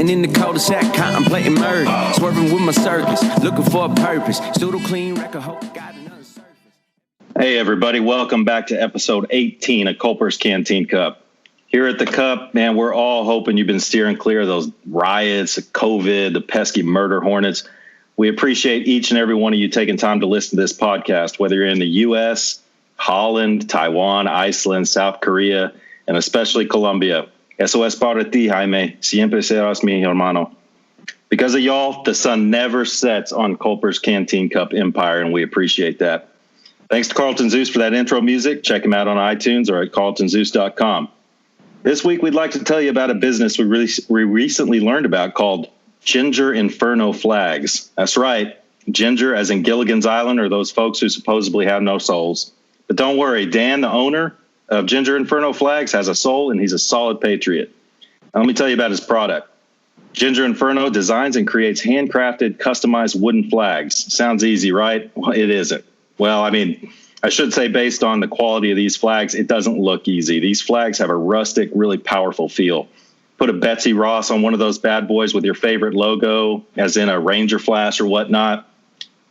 Sitting in the cul-de-sac, contemplating murder. Swerving with my circus, looking for a purpose. Pseudo clean record, hope got another surface. Hey everybody, welcome back to episode 18 of Culper's Canteen Cup. Here at the Cup, man, we're all hoping you've been steering clear of those riots, COVID, the pesky murder hornets. We appreciate each and every one of you taking time to listen to this podcast, whether you're in the U.S., Holland, Taiwan, Iceland, South Korea, and especially Colombia. SOS para ti, Jaime. Siempre serás mi hermano. Because of y'all, the sun never sets on Culper's Canteen Cup empire, and we appreciate that. Thanks to Carlton Zeus for that intro music. Check him out on iTunes or at carltonzeus.com. This week, we'd like to tell you about a business we recently learned about called Ginger Inferno Flags. That's right. Ginger, as in Gilligan's Island, or those folks who supposedly have no souls. But don't worry, Dan, the owner of Ginger Inferno Flags, has a soul, and he's a solid patriot. Now, let me tell you about his product. Ginger Inferno designs and creates handcrafted, customized wooden flags. Sounds easy, right? Well, it isn't. Well, I mean, I should say based on the quality of these flags, it doesn't look easy. These flags have a rustic, really powerful feel. Put a Betsy Ross on one of those bad boys with your favorite logo, as in a Ranger flash or whatnot,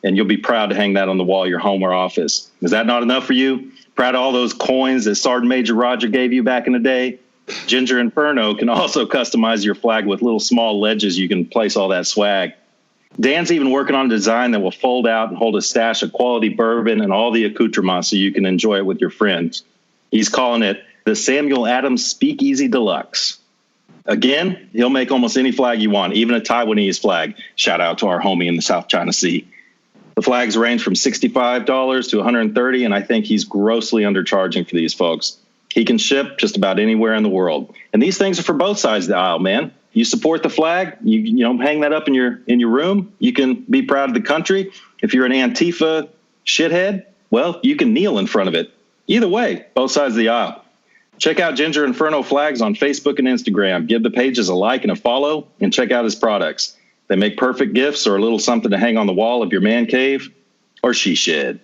and you'll be proud to hang that on the wall of your home or office. Is that not enough for you? Proud of all those coins that Sergeant Major Roger gave you back in the day? Ginger Inferno can also customize your flag with little small ledges you can place all that swag. Dan's even working on a design that will fold out and hold a stash of quality bourbon and all the accoutrements so you can enjoy it with your friends. He's calling it the Samuel Adams Speakeasy Deluxe. Again, he'll make almost any flag you want, even a Taiwanese flag. Shout out to our homie in the South China Sea. The flags range from $65 to $130, and I think he's grossly undercharging for these folks. He can ship just about anywhere in the world. And these things are for both sides of the aisle, man. You support the flag, you know, hang that up in your room. You can be proud of the country. If you're an Antifa shithead, well, you can kneel in front of it. Either way, both sides of the aisle. Check out Ginger Inferno Flags on Facebook and Instagram. Give the pages a like and a follow, and check out his products. They make perfect gifts or a little something to hang on the wall of your man cave or she shed.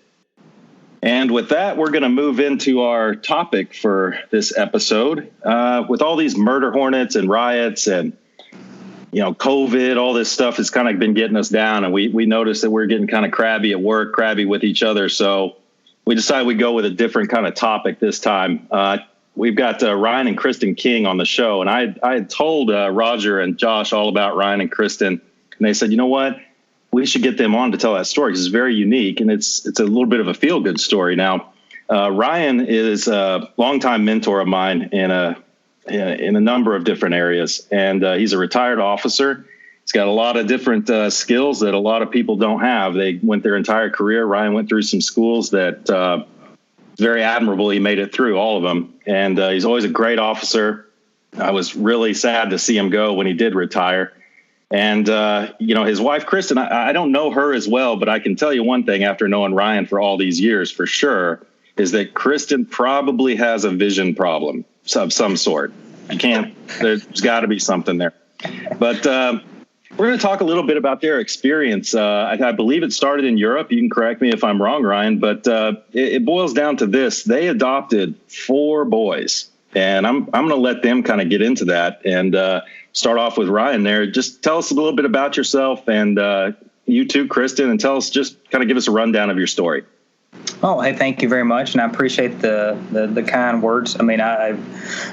And with that, we're going to move into our topic for this episode. With all these murder hornets and riots and, you know, COVID, all this stuff has kind of been getting us down. And we noticed that we're getting kind of crabby at work, crabby with each other. So we decided we'd go with a different kind of topic this time. We've got Ryan and Kristen King on the show. And I had told Roger and Josh all about Ryan and Kristen. And they said, you know what? We should get them on to tell that story because it's very unique. And it's a little bit of a feel-good story. Now, Ryan is a longtime mentor of mine in a number of different areas. And he's a retired officer. He's got a lot of different skills that a lot of people don't have. They went their entire career. Ryan went through some schools that very admirable. He made it through all of them. And he's always a great officer. I was really sad to see him go when he did retire. And, you know, his wife, Kristen, I don't know her as well, but I can tell you one thing after knowing Ryan for all these years for sure, is that Kristen probably has a vision problem of some sort. There's got to be something there. But we're going to talk a little bit about their experience. I believe it started in Europe. You can correct me if I'm wrong, Ryan, but it boils down to this. They adopted 4 boys, and I'm going to let them kind of get into that and start off with Ryan there. Just tell us a little bit about yourself and you too, Kristen, and just kind of give us a rundown of your story. Oh, hey, thank you very much, and I appreciate the kind words. I mean,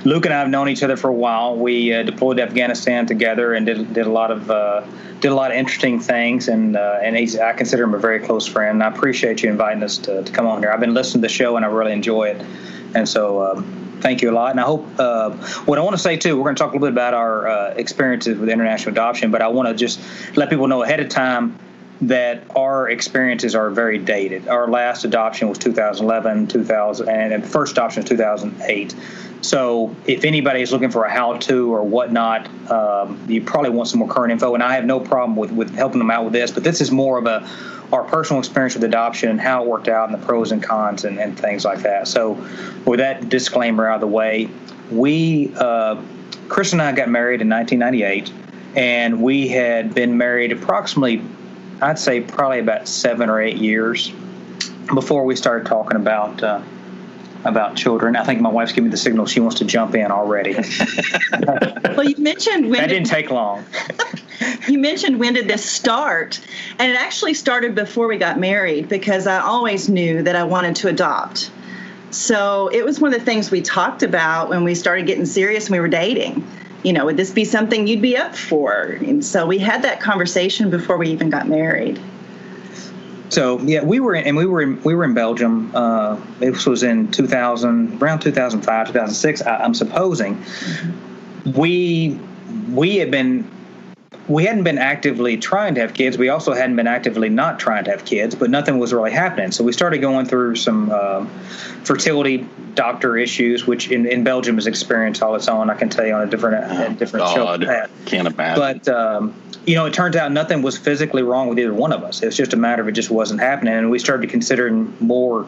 Luke and I have known each other for a while. We deployed to Afghanistan together and did a lot of interesting things, and I consider him a very close friend. And I appreciate you inviting us to come on here. I've been listening to the show, and I really enjoy it, and so thank you a lot. And I hope what I want to say too, we're going to talk a little bit about our experiences with international adoption, but I want to just let people know ahead of time that our experiences are very dated. Our last adoption was 2011, and the first adoption was 2008. So if anybody is looking for a how-to or whatnot, you probably want some more current info, and I have no problem with helping them out with this, but this is more of our personal experience with adoption and how it worked out and the pros and cons and things like that. So with that disclaimer out of the way, Chris and I got married in 1998, and we had been married approximately, I'd say probably about 7 or 8 years before we started talking about about children. I think my wife's giving me the signal she wants to jump in already. Well, you mentioned that didn't take long. You mentioned when did this start, and it actually started before we got married because I always knew that I wanted to adopt. So it was one of the things we talked about when we started getting serious and we were dating. You know, would this be something you'd be up for? And so we had that conversation before we even got married. So yeah, we were in Belgium. This was in 2000, around 2005, 2006. I'm supposing. Mm-hmm. We hadn't been actively trying to have kids. We also hadn't been actively not trying to have kids, but nothing was really happening. So we started going through some fertility doctor issues, which in Belgium is experienced all its own. I can tell you on a different show. Can't imagine. But it turns out nothing was physically wrong with either one of us. It was just a matter of it just wasn't happening, and we started considering more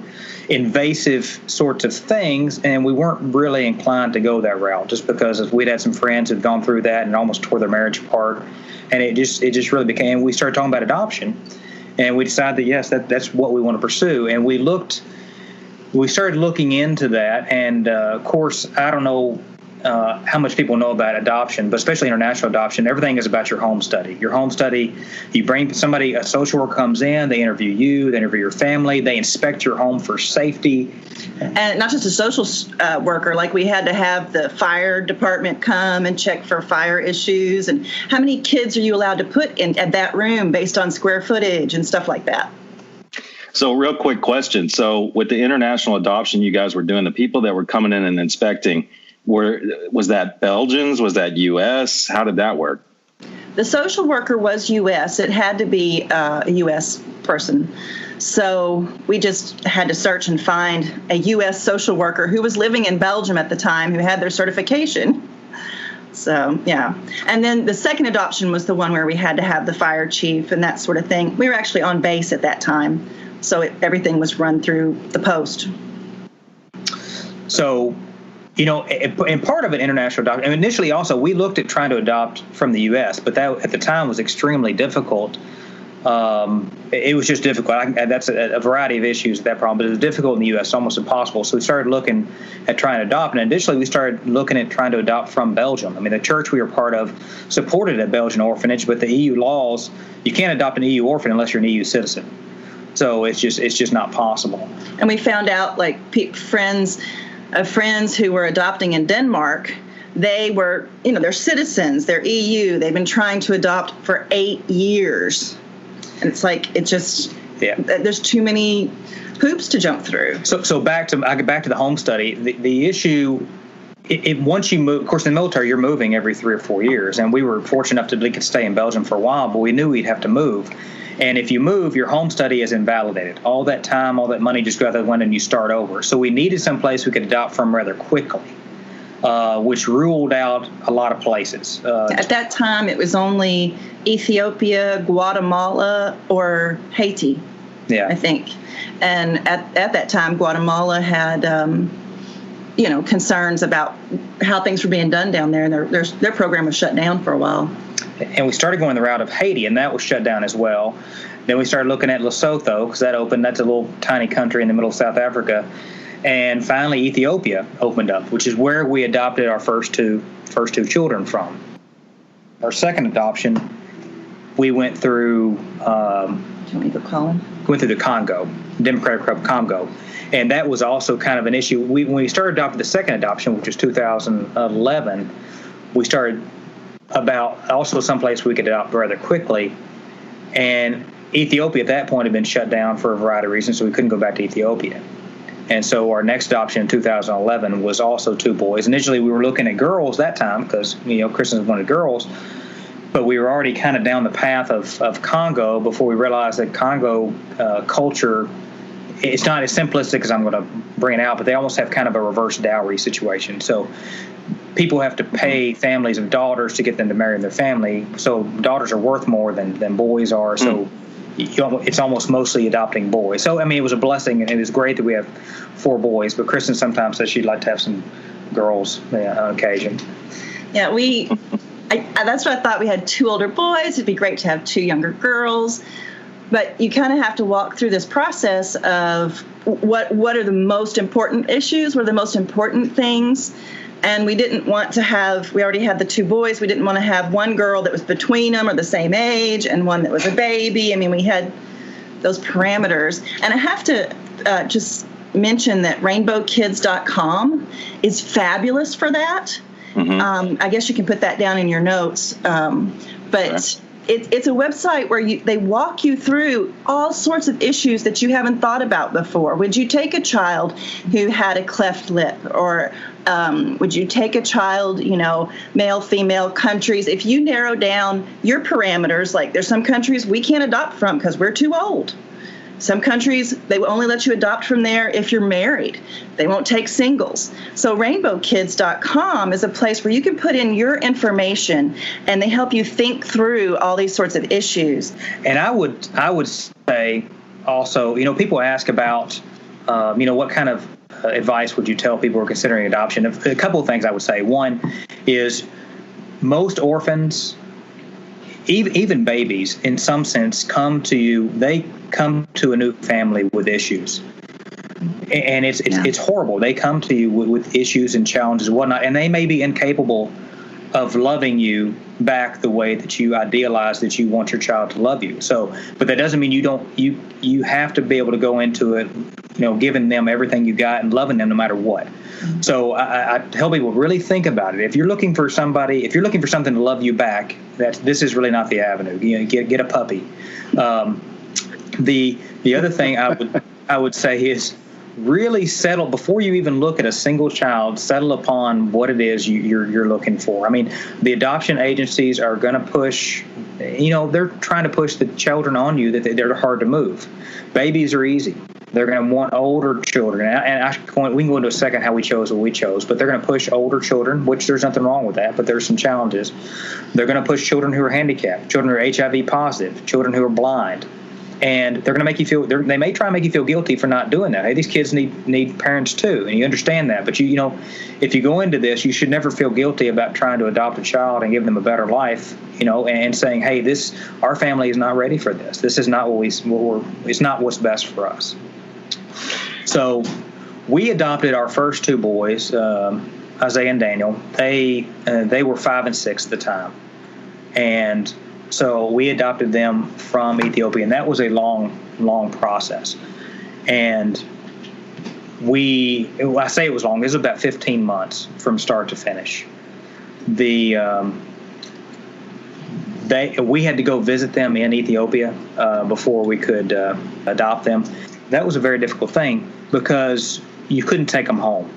invasive sorts of things, and we weren't really inclined to go that route, just because we'd had some friends who'd gone through that and almost tore their marriage apart, and it just really became. We started talking about adoption, and we decided that yes, that's what we want to pursue, and we started looking into that, and of course, I don't know how much people know about adoption, but especially international adoption. Everything is about your home study. Your home study, you bring somebody, a social worker comes in, they interview you, they interview your family, they inspect your home for safety. And not just a social worker, like we had to have the fire department come and check for fire issues. And how many kids are you allowed to put in at that room based on square footage and stuff like that? So real quick question. So with the international adoption you guys were doing, the people that were coming in and inspecting, was that Belgians? Was that U.S.? How did that work? The social worker was U.S. It had to be a U.S. person. So we just had to search and find a U.S. social worker who was living in Belgium at the time, who had their certification. So, yeah. And then the second adoption was the one where we had to have the fire chief and that sort of thing. We were actually on base at that time, so everything was run through the post. So, and part of it, international adoption. And initially, also, we looked at trying to adopt from the U.S., but that at the time was extremely difficult. It was just difficult. That's a variety of issues with that problem, but it was difficult in the U.S., almost impossible. So we started looking at trying to adopt, and initially we started looking at trying to adopt from Belgium. I mean, the church we were part of supported a Belgian orphanage, but the EU laws, you can't adopt an EU orphan unless you're an EU citizen. So it's just not possible. And we found out, like, friends who were adopting in Denmark, they were, they're citizens, they're EU, they've been trying to adopt for 8 years. And it's like, there's too many hoops to jump through. So I get back to the home study. The issue, once you move, of course, in the military, you're moving every 3 or 4 years. And we were fortunate enough to we could stay in Belgium for a while, but we knew we'd have to move. And if you move, your home study is invalidated. All that time, all that money just goes out the window and you start over. So we needed some place we could adopt from rather quickly, which ruled out a lot of places. At that time, it was only Ethiopia, Guatemala, or Haiti, I think. And at that time, Guatemala had, concerns about how things were being done down there, and their program was shut down for a while. And we started going the route of Haiti, and that was shut down as well. Then we started looking at Lesotho, because that opened. That's a little tiny country in the middle of South Africa. And finally, Ethiopia opened up, which is where we adopted our first two children from. Our second adoption, we went through. Do you want me to call him? Went through the Congo, Democratic Republic of Congo, and that was also kind of an issue. When we started adopting the second adoption, which was 2011, we started about also someplace we could adopt rather quickly, and Ethiopia at that point had been shut down for a variety of reasons, so we couldn't go back to Ethiopia. And so our next adoption in 2011 was also 2 boys. Initially, we were looking at girls that time because, Kristen wanted girls, but we were already kind of down the path of Congo before we realized that Congo culture, it's not as simplistic as I'm going to bring it out, but they almost have kind of a reverse dowry situation. So people have to pay families of daughters to get them to marry their family. So daughters are worth more than boys are. So it's almost mostly adopting boys. So, it was a blessing, and it was great that we have 4 boys. But Kristen sometimes says she'd like to have some girls on occasion. Yeah, that's what I thought. We had 2 older boys. It'd be great to have 2 younger girls. But you kind of have to walk through this process of what are the most important issues, what are the most important things. And we didn't want to have, we already had the 2 boys. We didn't want to have one girl that was between them or the same age and one that was a baby. I mean, we had those parameters. And I have to just mention that rainbowkids.com is fabulous for that. I guess you can put that down in your notes. But sure. It's a website where they walk you through all sorts of issues that you haven't thought about before. Would you take a child who had a cleft lip? Or would you take a child, male, female, countries? If you narrow down your parameters, like there's some countries we can't adopt from because we're too old. Some countries, they will only let you adopt from there if you're married. They won't take singles. So rainbowkids.com is a place where you can put in your information, and they help you think through all these sorts of issues. And I would say also, people ask about, what kind of advice would you tell people who are considering adoption? A couple of things I would say. One is most orphans, even babies, in some sense, they come to a new family with issues. And it's horrible. They come to you with issues and challenges and whatnot, and they may be incapable of loving you back the way that you idealize that you want your child to love you. So, but that doesn't mean you have to be able to go into it, giving them everything you got and loving them no matter what. So I tell people, really think about it. If you're looking for something to love you back, this is really not the avenue. Get a puppy. The other thing I would say is really settle before you even look at a single child. Settle upon what it is you're looking for. I mean, the adoption agencies are going to push. They're trying to push the children on you that they're hard to move. Babies are easy. They're going to want older children, and we can go into a second how we chose what we chose. But they're going to push older children, which there's nothing wrong with that. But there's some challenges. They're going to push children who are handicapped, children who are HIV positive, children who are blind. And they're going to make you feel. They may try and make you feel guilty for not doing that. Hey, these kids need parents too, and you understand that. But if you go into this, you should never feel guilty about trying to adopt a child and give them a better life. And saying, hey, our family is not ready for this. This is not it's not what's best for us. So, we adopted our first 2 boys, Isaiah and Daniel. They were 5 and 6 at the time, and so we adopted them from Ethiopia, and that was a long process. And I say it was long. It was about 15 months from start to finish. We had to go visit them in Ethiopia before we could adopt them. That was a very difficult thing because you couldn't take them home.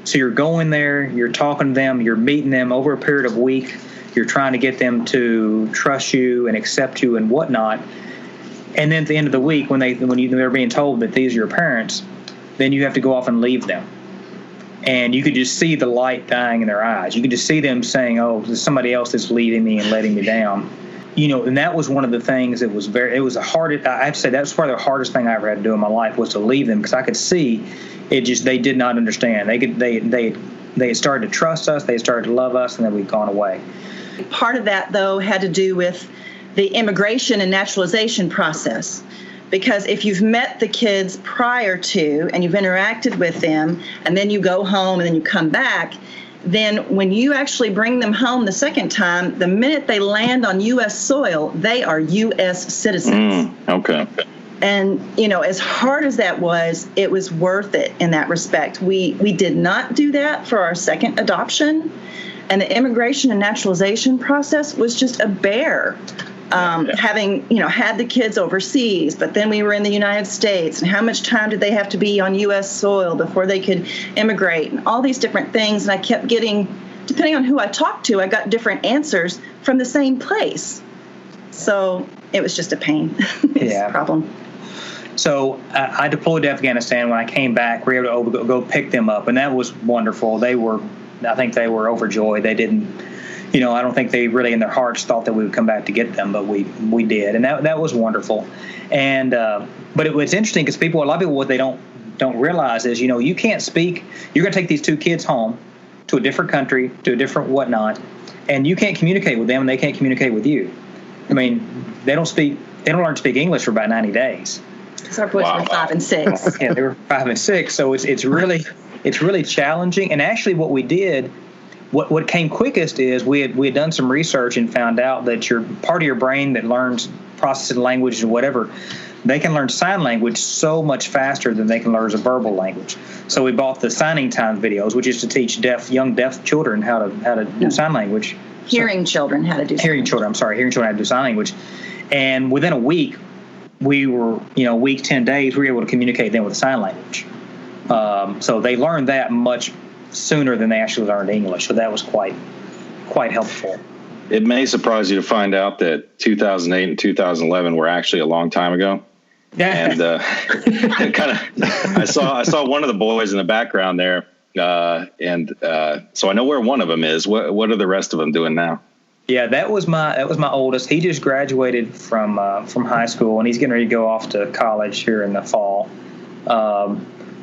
So you're going there, you're talking to them, you're meeting them over a period of a week. You're trying to get them to trust you and accept you and whatnot. And then at the end of the week, when they're being told that these are your parents, then you have to go off and leave them. And you could just see the light dying in their eyes. You could just see them saying, oh, there's somebody else that's leaving me and letting me down. And that was one of the things that was I have to say that's probably the hardest thing I ever had to do in my life was to leave them, because I could see they did not understand. They had started to trust us, they had started to love us, and then we'd gone away. Part of that, though, had to do with the immigration and naturalization process. Because if you've met the kids prior to and you've interacted with them, and then you go home and then you come back, then when you actually bring them home the second time, the minute they land on U.S. soil, they are U.S. citizens. Okay. And, as hard as that was, it was worth it in that respect. We did not do that for our second adoption. And the immigration and naturalization process was just a bear. Having, had the kids overseas, but then we were in the United States, and how much time did they have to be on U.S. soil before they could immigrate, and all these different things. And I kept getting, depending on who I talked to, I got different answers from the same place. So it was just a pain. It's a problem. So I deployed to Afghanistan. When I came back, we were able to go pick them up, and that was wonderful. I think they were overjoyed. They didn't, I don't think they really in their hearts thought that we would come back to get them, but we did, and that was wonderful. And but it was interesting because a lot of people, what they don't realize is, you can't speak. You're going to take these 2 kids home to a different country, to a different whatnot, and you can't communicate with them, and they can't communicate with you. I mean, they don't speak they don't learn to speak English for about 90 days. Because our boys were 5 and 6. Yeah, they were 5 and 6, so it's really challenging. And actually, what we did, what came quickest is we had done some research and found out that your part of your brain that learns processing language and whatever, they can learn sign language so much faster than they can learn a verbal language. So we bought the signing time videos, which is to teach young deaf children how to do sign language. Hearing children how to do hearing children how to do sign language. And within a week, we were, week 10 days, we were able to communicate them with sign language. So they learned that much sooner than they actually learned English. So that was quite helpful. It may surprise you to find out that 2008 and 2011 were actually a long time ago. And I saw one of the boys in the background there, so I know where one of them is. What are the rest of them doing now? Yeah, that was my oldest. He just graduated from high school, and he's getting ready to go off to college here in the fall.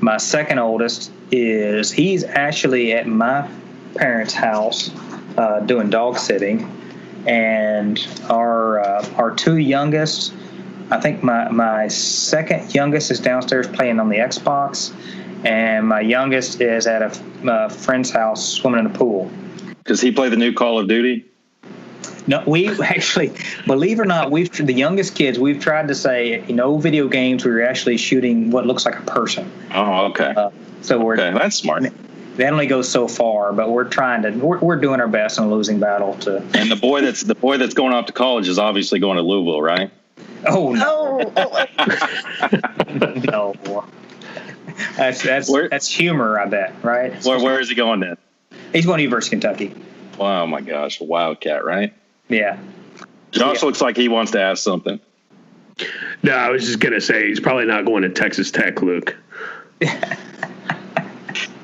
My second oldest he's actually at my parents' house doing dog sitting, and our two youngest, I think my second youngest is downstairs playing on the Xbox, and my youngest is at a friend's house swimming in a pool. Does he play the new Call of Duty? No, we actually, believe it or not, the youngest kids, we've tried to say, no video games where you're actually shooting what looks like a person. Oh, okay. That's smart. That only goes so far, but we're doing our best in a losing battle to. And the boy that's going off to college is obviously going to Louisville, right? Oh no! No. That's humor, I bet, right? Where is he going then? He's going to University of Kentucky. Oh my gosh, a Wildcat, right? Yeah. Josh looks like he wants to ask something. No, I was just gonna say he's probably not going to Texas Tech, Luke.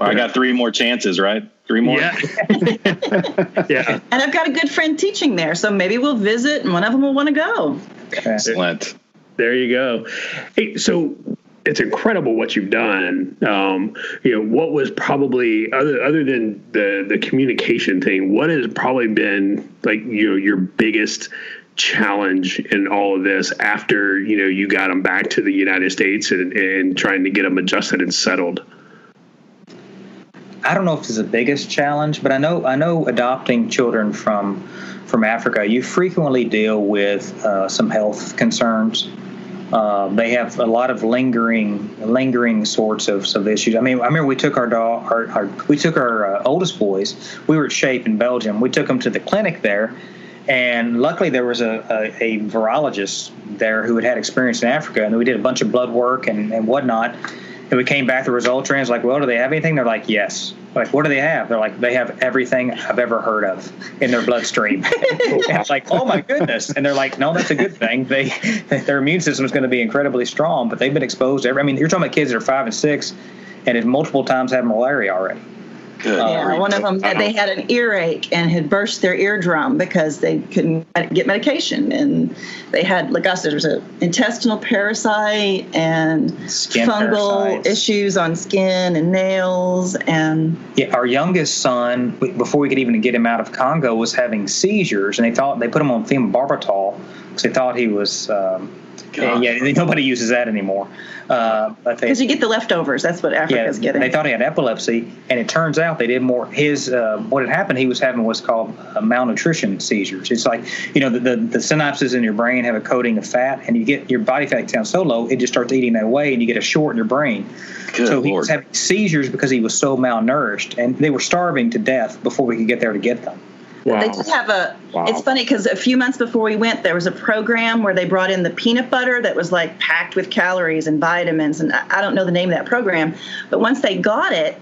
I got 3 more chances, right? 3 more? Yeah. Yeah. And I've got a good friend teaching there, so maybe we'll visit and one of them will want to go. Excellent. There you go. Hey, so it's incredible what you've done. What was probably, other than the communication thing, what has probably been like your biggest challenge in all of this after, you got them back to the United States and trying to get them adjusted and settled? I don't know if it's the biggest challenge, but I know adopting children from Africa, you frequently deal with some health concerns. They have a lot of lingering sorts of issues. I mean, I remember we took our oldest boys. We were at Shape in Belgium. We took them to the clinic there, and luckily there was a virologist there who had experience in Africa, and we did a bunch of blood work and whatnot. And we came back, the results ran. It's like, well, do they have anything? They're like, yes. Like, what do they have? They're like, they have everything I've ever heard of in their bloodstream. It's like, oh my goodness. And they're like, no, that's a good thing. Their immune system is going to be incredibly strong, but they've been exposed to you're talking about kids that are 5 and 6 and have multiple times had malaria already. Good. Yeah, one of them, they had an earache and had burst their eardrum because they couldn't get medication. And they had, like us, there was an intestinal parasite and skin fungal parasites. Issues on skin and nails. And yeah, our youngest son, before we could even get him out of Congo, was having seizures. And they put him on phenobarbital because they thought he was... nobody uses that anymore. Because you get the leftovers. That's what Africa's getting. They thought he had epilepsy, and it turns out they did more. What had happened, he was having what's called malnutrition seizures. It's like, the synapses in your brain have a coating of fat, and you get your body fat down so low, it just starts eating that away, and you get a short in your brain. Good so Lord. He was having seizures because he was so malnourished, and they were starving to death before we could get there to get them. Wow. They did have it's funny because a few months before we went, there was a program where they brought in the peanut butter that was like packed with calories and vitamins. And I don't know the name of that program, but once they got it,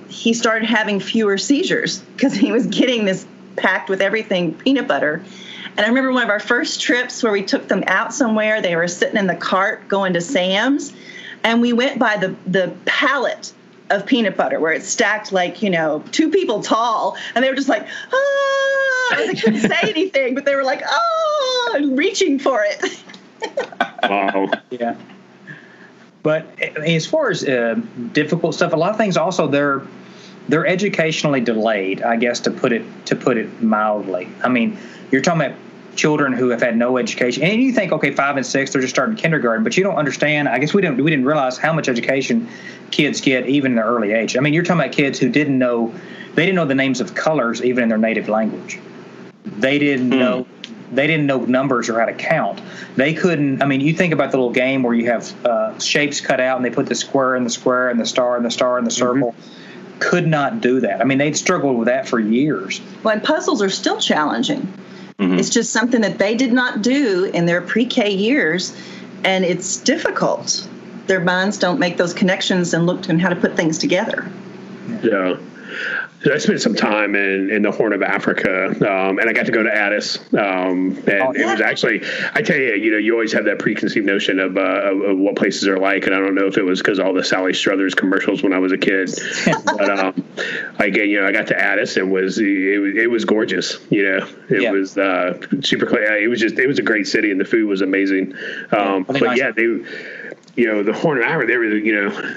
he started having fewer seizures because he was getting this packed with everything peanut butter. And I remember one of our first trips where we took them out somewhere, they were sitting in the cart going to Sam's, and we went by the pallet of peanut butter where it's stacked like, 2 people tall, and they were just like, they couldn't say anything, but they were like, reaching for it. Wow. Yeah. But as far as difficult stuff, a lot of things also they're educationally delayed, I guess, to put it mildly. I mean, you're talking about children who have had no education. And you think, okay, 5 and 6, they're just starting kindergarten, but you don't understand. I guess we didn't realize how much education kids get even in their early age. I mean, you're talking about kids who didn't know the names of colors even in their native language. They didn't know numbers or how to count. They couldn't. I mean, you think about the little game where you have shapes cut out and they put the square in the square and the star in the star in the circle. Could not do that. I mean, they'd struggled with that for years. Well, and puzzles are still challenging. It's just something that they did not do in their pre-K years, and it's difficult. Their minds don't make those connections and look at how to put things together. Yeah. I spent some time in the Horn of Africa, and I got to go to Addis. It was actually, I tell you, you always have that preconceived notion of what places are like, and I don't know if it was because all the Sally Struthers commercials when I was a kid, but again, I got to Addis and it was gorgeous. It was super clean. It was a great city, and the food was amazing. The Horn of Africa,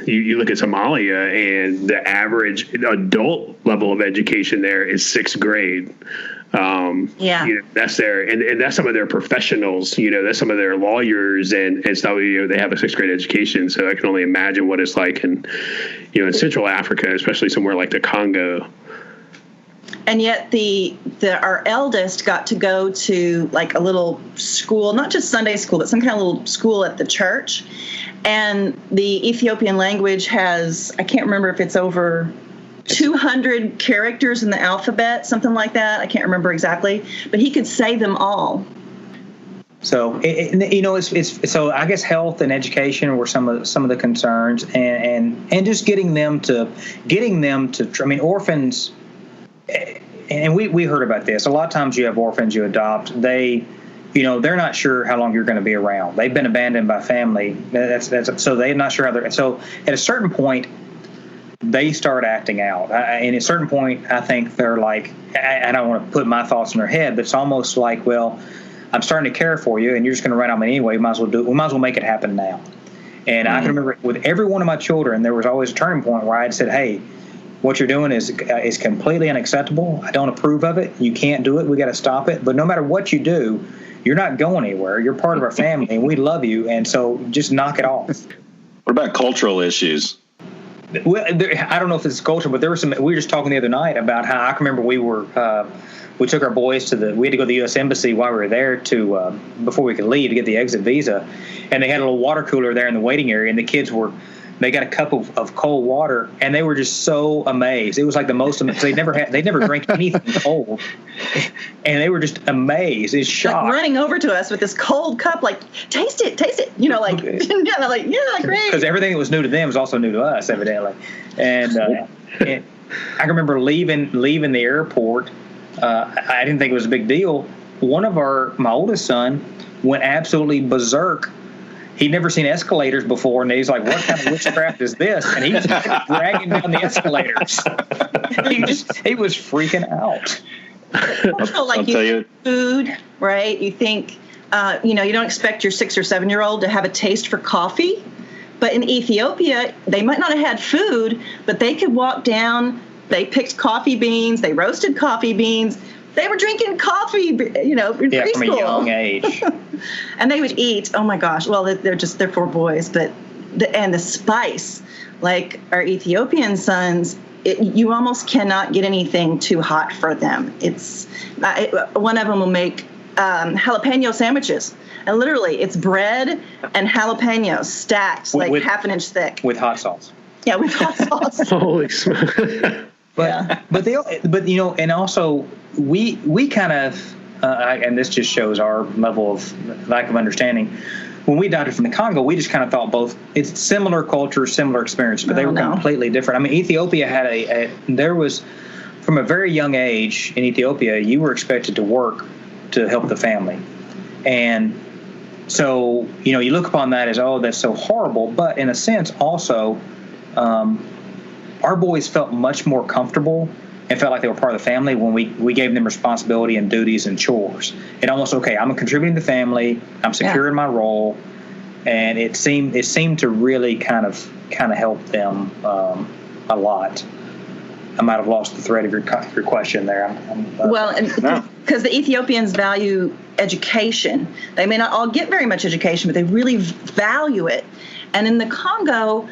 you look at Somalia, and the average adult level of education there is 6th grade. That's and that's some of their professionals. That's some of their lawyers and stuff. They have a 6th grade education, so I can only imagine what it's like in Central Africa, especially somewhere like the Congo. And yet our eldest got to go to like a little school, not just Sunday school, but some kind of little school at the church. And the Ethiopian language has, I can't remember if it's over 200 characters in the alphabet, something like that. I can't remember exactly, but he could say them all. So it's so I guess health and education were some of the concerns, and just getting them to I mean, orphans. And we heard about this. A lot of times you have orphans you adopt. They're not sure how long you're going to be around. They've been abandoned by family. So they're not sure how they're. So at a certain point, they start acting out. And at a certain point, I think they're like, I don't want to put my thoughts in their head, but it's almost like, well, I'm starting to care for you, and you're just going to run out of me anyway. We might as well make it happen now. And I can remember with every one of my children, there was always a turning point where I'd said, hey, what you're doing is completely unacceptable. I don't approve of it. You can't do it. We got to stop it. But no matter what you do, you're not going anywhere. You're part of our family, and we love you. And so just knock it off. What about cultural issues? Well, I don't know if it's culture, but there were some. We were just talking the other night about how I can remember we took our boys we had to go to the U.S. Embassy while we were there before we could leave to get the exit visa, and they had a little water cooler there in the waiting area, and the kids they got a cup of cold water, and they were just so amazed. It was like the most amazed. They'd never drank anything cold, and they were just amazed. It's shocked. Like running over to us with this cold cup, like, taste it. Like, yeah, great. Because everything that was new to them was also new to us, evidently. And I remember leaving the airport. I didn't think it was a big deal. One of my oldest son went absolutely berserk. He'd never seen escalators before, and he's like, what kind of witchcraft is this? And he was dragging down the escalators. He was freaking out. Also, like food, right? You think, you don't expect your 6 or 7-year-old to have a taste for coffee. But in Ethiopia, they might not have had food, but they could walk down. They picked coffee beans. They roasted coffee beans. They were drinking coffee, in preschool. From a young age. And they would eat. Oh my gosh! Well, they're 4 boys, but the spice, like our Ethiopian sons, you almost cannot get anything too hot for them. It's one of them will make jalapeno sandwiches, and literally it's bread and jalapenos stacked with half an inch thick with hot sauce. Yeah, with hot sauce. Holy smokes! And also we kind of, and this just shows our level of lack of understanding. When we adopted from the Congo, we just kind of thought both, it's similar culture, similar experience, but they were completely different. I mean, Ethiopia had there was, from a very young age in Ethiopia, you were expected to work to help the family. And so, you look upon that as, oh, that's so horrible. But in a sense, also, our boys felt much more comfortable and felt like they were part of the family when we gave them responsibility and duties and chores. It almost, okay, I'm contributing to the family, I'm secure in my role, and it seemed to really kind of help them a lot. I might have lost the thread of your question there. because the Ethiopians value education. They may not all get very much education, but they really value it. And in the Congo,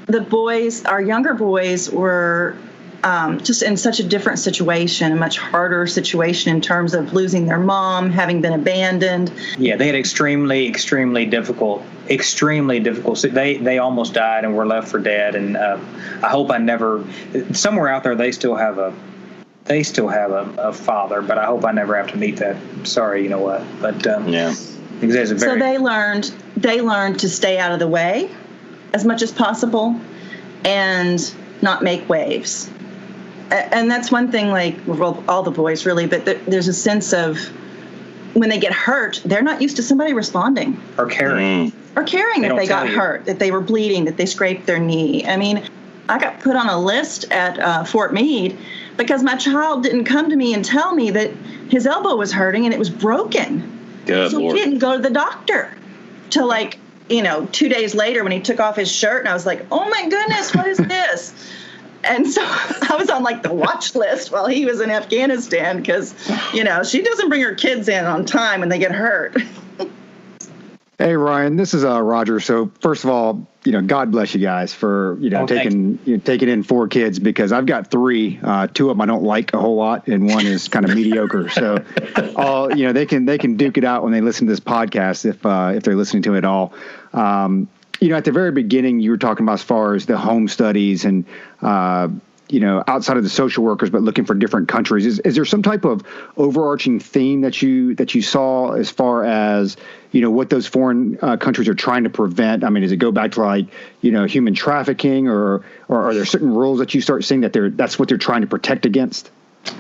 the boys, our younger boys, were just in such a different situation, a much harder situation in terms of losing their mom, having been abandoned. Yeah, they had extremely difficult. They almost died and were left for dead. And I hope I never. Somewhere out there, they still have a father, but I hope I never have to meet that. Sorry, you know what? But yeah. So they learned to stay out of the way as much as possible and not make waves. And that's one thing, like, well, all the boys really, but there's a sense of when they get hurt, they're not used to somebody responding. Or caring. If they got hurt, that they were bleeding, that they scraped their knee. I mean, I got put on a list at Fort Meade because my child didn't come to me and tell me that his elbow was hurting and it was broken. Good so Lord. He didn't go to the doctor till 2 days later when he took off his shirt, and I was like, oh my goodness, what is this? And so I was on the watch list while he was in Afghanistan because, she doesn't bring her kids in on time when they get hurt. Hey, Ryan, this is Roger. So first of all, God bless you guys for, taking in 4 kids, because I've got 3, 2 of them I don't like a whole lot, and one is kind of mediocre. So they can duke it out when they listen to this podcast if they're listening to it all. At the very beginning, you were talking about as far as the home studies and, outside of the social workers, but looking for different countries. Is there some type of overarching theme that you saw as far as, what those foreign countries are trying to prevent? I mean, does it go back to human trafficking, or are there certain rules that you start seeing that's what they're trying to protect against?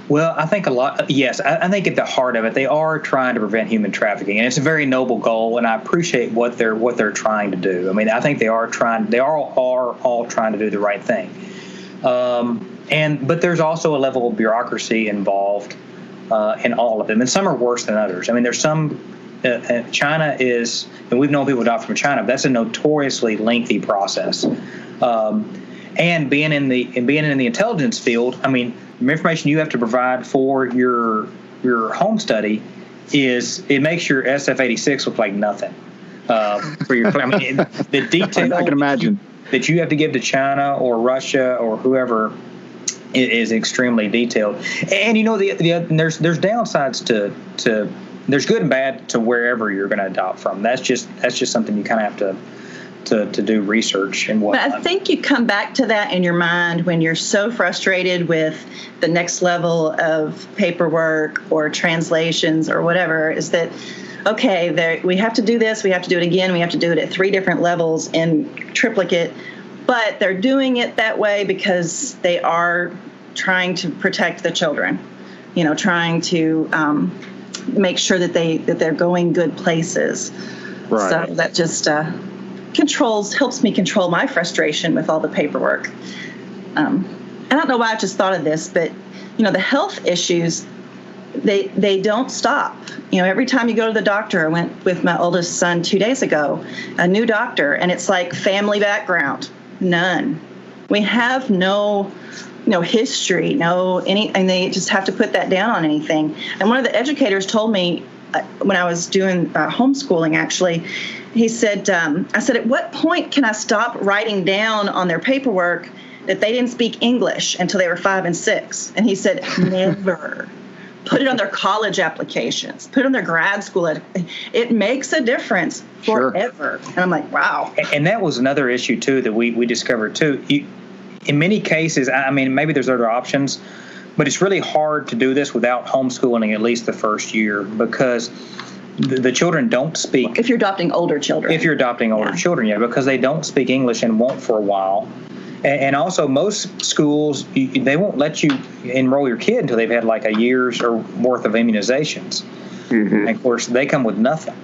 Well, I think a lot. Yes, I think at the heart of it, they are trying to prevent human trafficking, and it's a very noble goal. And I appreciate what they're trying to do. I mean, I think they are all trying to do the right thing. But there's also a level of bureaucracy involved in all of them, and some are worse than others. I mean, there's some. China is, and we've known people die from China, but that's a notoriously lengthy process. And being in the intelligence field, I mean, the information you have to provide for your home study it makes your SF-86 look like nothing. The detail I can imagine that you have to give to China or Russia or whoever is extremely detailed. And there's downsides to there's good and bad to wherever you're going to adopt from. That's just something you kind of have to do research and whatnot. But I think you come back to that in your mind when you're so frustrated with the next level of paperwork or translations or whatever, is that, okay, we have to do this, we have to do it again, we have to do it at 3 different levels in triplicate, but they're doing it that way because they are trying to protect the children, trying to make sure that they're going good places. Right. So that just helps me control my frustration with all the paperwork. I don't know why I just thought of this, but the health issues, they don't stop. Every time you go to the doctor, I went with my oldest son 2 days ago, a new doctor, and it's like family background, none. We have no history, and they just have to put that down on anything. And one of the educators told me when I was doing homeschooling, actually, he said, I said, at what point can I stop writing down on their paperwork that they didn't speak English until they were 5 and 6? And he said, never. Put it on their college applications. Put it on their grad school. It makes a difference forever. Sure. And I'm like, wow. And that was another issue, too, that we discovered, too. In many cases, I mean, maybe there's other options, but it's really hard to do this without homeschooling at least the first year, because the children don't speak. If you're adopting older children. Yeah, because they don't speak English and won't for a while. And also, most schools, they won't let you enroll your kid until they've had like a year's or worth of immunizations. Mm-hmm. And of course, they come with nothing.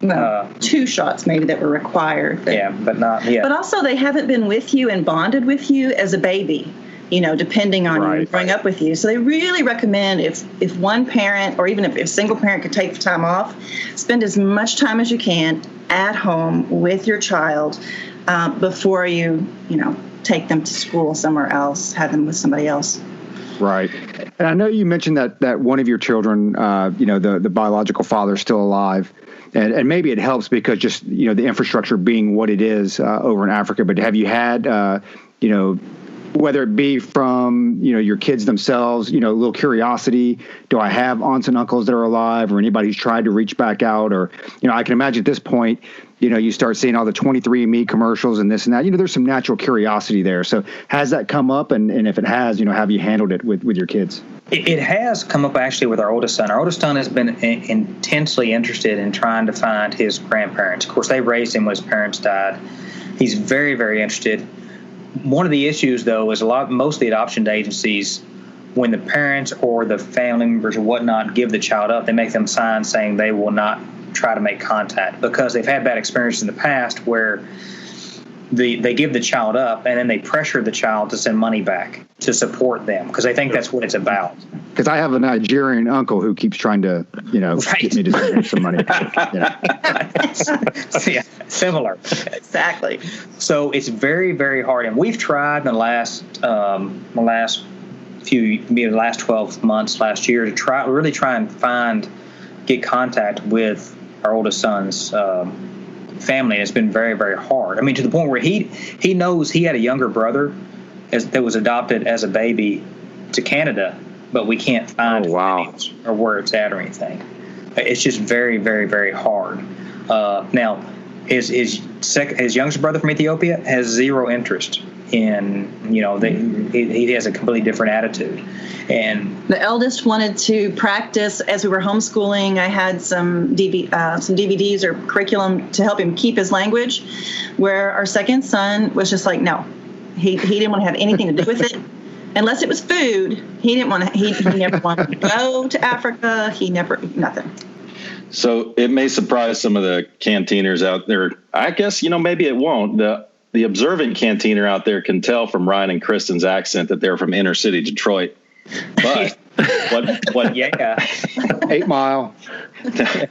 No, 2 shots maybe that were required. But not yet. But also, they haven't been with you and bonded with you as a baby, depending on you growing up with you. So they really recommend if one parent, or even if a single parent could take the time off, spend as much time as you can at home with your child before you take them to school somewhere else, have them with somebody else. Right. And I know you mentioned that one of your children, the biological father is still alive. And maybe it helps because just, the infrastructure being what it is over in Africa. But have you had, whether it be from, your kids themselves, a little curiosity, do I have aunts and uncles that are alive, or anybody who's tried to reach back out? Or, I can imagine at this point, you start seeing all the 23andMe commercials and this and that. There's some natural curiosity there. So has that come up? And if it has, have you handled it with your kids? It has come up actually with our oldest son. Our oldest son has been intensely interested in trying to find his grandparents. Of course, they raised him when his parents died. He's very, very interested. One of the issues, though, is most of the adoption agencies, when the parents or the family members or whatnot give the child up, they make them sign saying they will not try to make contact because they've had bad experiences in the past where they give the child up and then they pressure the child to send money back to support them because they think that's what it's about. Because I have a Nigerian uncle who keeps trying to, get me to send some money. Yeah, similar. Exactly. So it's very, very hard. And we've tried in the last 12 months, last year, to try and get contact with our oldest son's family. And it's been very, very hard. I mean, to the point where he knows he had a younger brother that was adopted as a baby to Canada, but we can't find or where it's at or anything. It's just very, very, very hard. Now, his youngest brother from Ethiopia has zero interest in, he has a completely different attitude. And the eldest wanted to practice as we were homeschooling. I had some DVDs or curriculum to help him keep his language, where our second son was just like, no, he didn't want to have anything to do with it. Unless it was food, he didn't want to. He never wanted to go to Africa. Nothing. So it may surprise some of the canteeners out there. I guess maybe it won't. The observant canteener out there can tell from Ryan and Kristen's accent that they're from inner city Detroit. But what? Yeah, 8 Mile.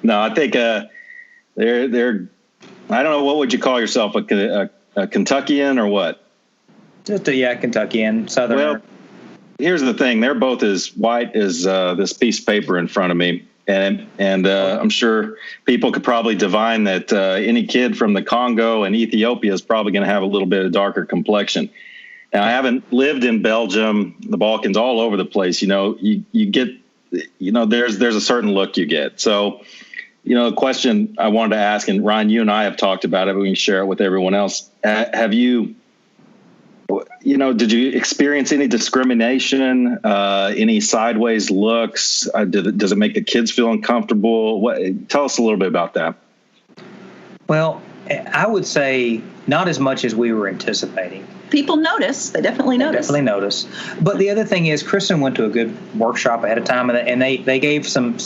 No, I think they're. I don't know, what would you call yourself, a Kentuckian or what? Just a Kentuckian, Southern. Well, here's the thing: they're both as white as this piece of paper in front of me, and I'm sure people could probably divine that any kid from the Congo and Ethiopia is probably going to have a little bit of darker complexion. Now, I haven't lived in Belgium, the Balkans, all over the place. You get, there's a certain look you get. So, the question I wanted to ask, and Ryan, you and I have talked about it, but we can share it with everyone else. Have you? Did you experience any discrimination, any sideways looks? Does it make the kids feel uncomfortable? Tell us a little bit about that. Well, I would say not as much as we were anticipating. People notice. They definitely notice. But the other thing is, Kristen went to a good workshop ahead of time, and they gave some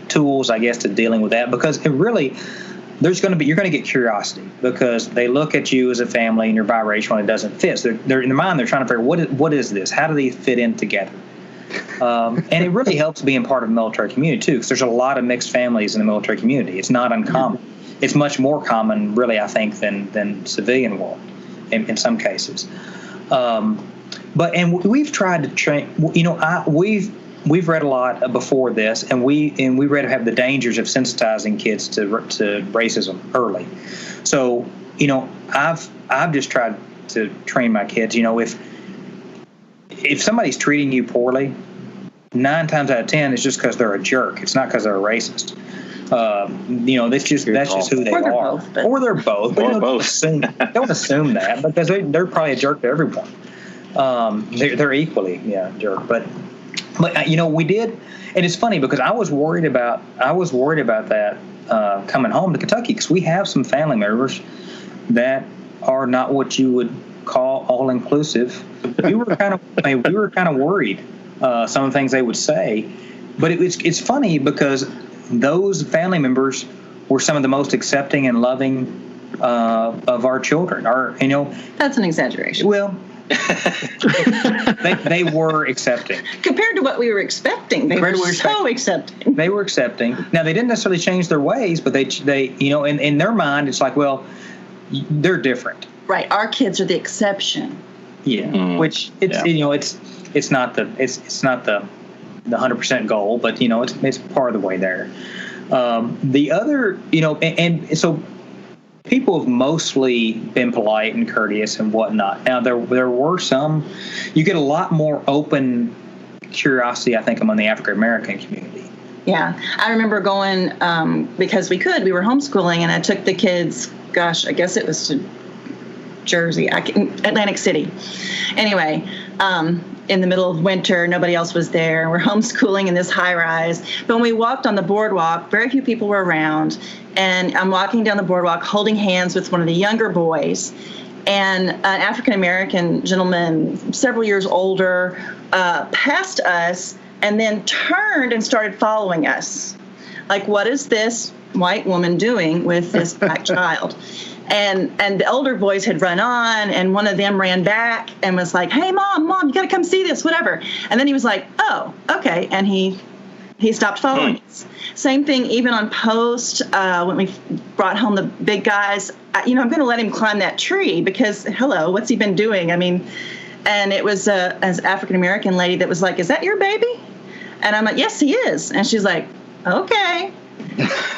tools, I guess, to dealing with that, because it really – you're going to get curiosity because they look at you as a family and your vibration when it doesn't fit. So they're in their mind, they're trying to figure what is this? How do these fit in together? And it really helps being part of the military community too, because there's a lot of mixed families in the military community. It's not uncommon. It's much more common, really, I think, than civilian world in some cases. But we've tried to train. We've read a lot before this, and we read have the dangers of sensitizing kids to racism early. So, I've just tried to train my kids. If somebody's treating you poorly, 9 times out of 10 it's just because they're a jerk. It's not because they're a racist. That's just who they are. Or they're both. Or both. Don't assume that, because they're probably a jerk to everyone. They're equally jerk, but we did, and it's funny because I was worried about that coming home to Kentucky, because we have some family members that are not what you would call all inclusive. We were kind of worried some of the things they would say, but it's funny because those family members were some of the most accepting and loving of our children. That's an exaggeration. Well. they were accepting compared to what we were expecting. They were so accepting. They were accepting. Now, they didn't necessarily change their ways, but they in their mind, it's like, well, they're different. Right. Our kids are the exception. Yeah, which it's it's not the 100% goal, but it's part of the way there. The other, and so people have mostly been polite and courteous and whatnot. Now there were some. You get a lot more open curiosity, I think, among the African American community. Yeah, I remember going because we were homeschooling, and I took the kids. Gosh, I guess it was to Jersey, Atlantic City. Anyway, in the middle of winter, nobody else was there. We're homeschooling in this high rise. But when we walked on the boardwalk, very few people were around. And I'm walking down the boardwalk holding hands with one of the younger boys. And an African-American gentleman, several years older, passed us and then turned and started following us. Like, what is this white woman doing with this black child? And the older boys had run on, and one of them ran back and was like, "Hey, mom, you got to come see this, whatever." And then he was like, "Oh, okay," and he stopped following us. Same thing, even on post when we brought home the big guys. I'm going to let him climb that tree because, hello, what's he been doing? I mean, and it was an African American lady that was like, "Is that your baby?" And I'm like, "Yes, he is." And she's like, "Okay."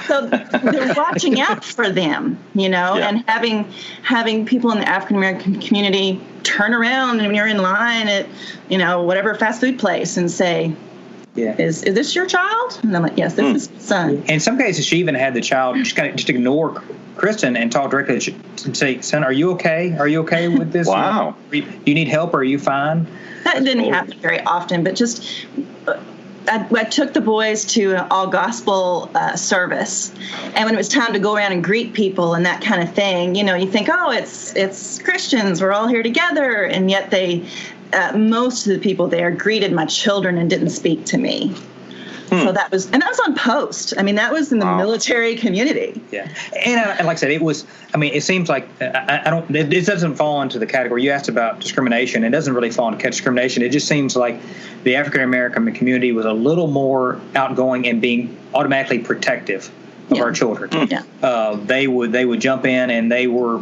So they're watching out for them, and having people in the African American community turn around when you're in line at, whatever fast food place and say, "Is this your child?" And I'm like, "Yes, this is my son." In some cases, she even had the child just ignore Kristen and talk directly and say, "Son, are you okay? Are you okay with this? Wow. Do you need help? Or are you fine?" That didn't happen very often, but just. I took the boys to an all-gospel service, and when it was time to go around and greet people and that kind of thing, you think, oh, it's Christians, we're all here together, and yet most of the people there greeted my children and didn't speak to me. So that was on post. I mean, that was in the military community. Yeah, and like I said, it was. I mean, it seems like It doesn't fall into the category you asked about discrimination. It doesn't really fall into discrimination. It just seems like the African American community was a little more outgoing and being automatically protective of our children. Yeah. They would jump in, and they were.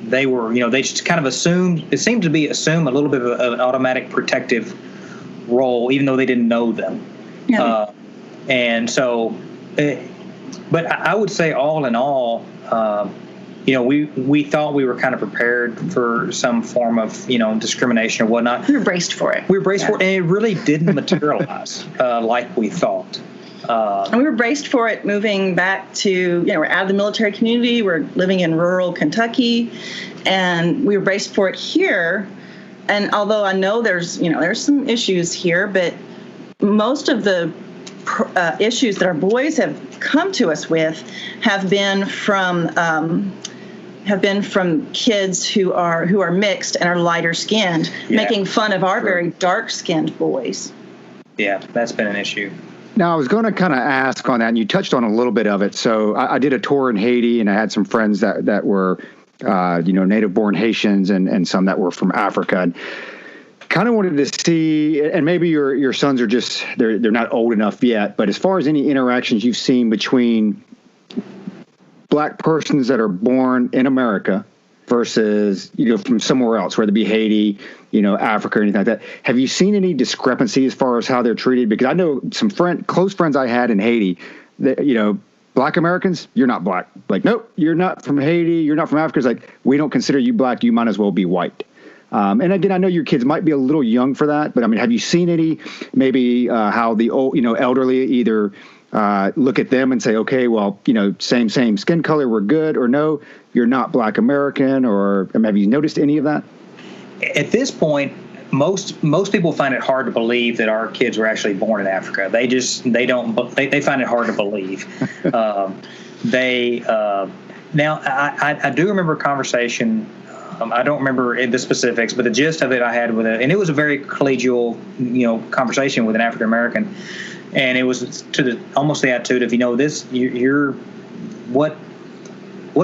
They just kind of assumed. It seemed to be assume a little bit of an automatic protective role, even though they didn't know them. Yeah. And so, but I would say all in all, we thought we were kind of prepared for some form of, discrimination or whatnot. We were braced for it. For it, and it really didn't materialize like we thought. And we were braced for it moving back to, we're out of the military community. We're living in rural Kentucky, and we were braced for it here. And although I know there's some issues here, but most of the issues that our boys have come to us with have been from kids who are mixed and are lighter skinned, making fun of our very dark skinned boys. Yeah, that's been an issue. Now, I was going to kind of ask on that, and you touched on a little bit of it. So I did a tour in Haiti, and I had some friends that were, native-born Haitians and some that were from Africa. And kind of wanted to see, and maybe your sons are just, they're not old enough yet, but as far as any interactions you've seen between black persons that are born in America versus, from somewhere else, whether it be Haiti, Africa or anything like that, have you seen any discrepancy as far as how they're treated? Because I know some close friends I had in Haiti that, black Americans, you're not black. Like, nope, you're not from Haiti, you're not from Africa. It's like, we don't consider you black, you might as well be white. And again, I know your kids might be a little young for that, but I mean, have you seen any, maybe how the old, elderly either look at them and say, okay, well, same skin color, we're good, or no, you're not black American, or have you noticed any of that? At this point, most people find it hard to believe that our kids were actually born in Africa. They find it hard to believe. Now I do remember a conversation. I don't remember the specifics, but the gist of it I had and it was a very collegial, conversation with an African American, and it was to almost the attitude of, you're what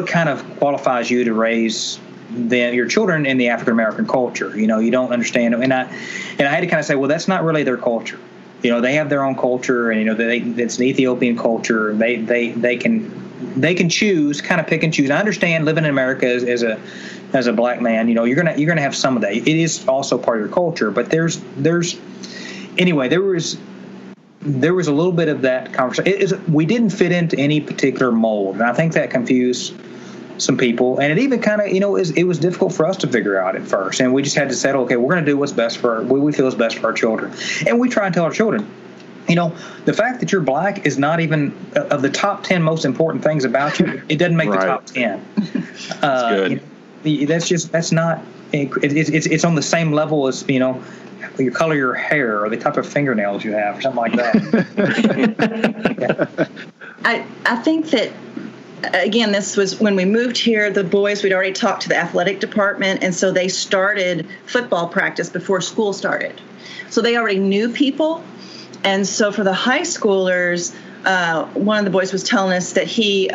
kind of qualifies you to raise your children in the African American culture? You don't understand, and I had to kind of say, well, that's not really their culture. They have their own culture, and it's an Ethiopian culture. They can they can choose, kind of pick and choose. I understand living in America as a black man, you're gonna have some of that. It is also part of your culture, but there's anyway, there was a little bit of that conversation. We didn't fit into any particular mold, and I think that confused some people, and it even kind of, it was difficult for us to figure out at first, and we just had to settle, okay, we're going to do what's best what we feel is best for our children, and we try and tell our children, the fact that you're black is not even of the top 10 most important things about you. It doesn't make the top 10. That's good. That's not. It's on the same level as your color of your hair or the type of fingernails you have or something like that. I think that. Again, this was when we moved here, the boys, we'd already talked to the athletic department, and so they started football practice before school started. So they already knew people. And so for the high schoolers, one of the boys was telling us that he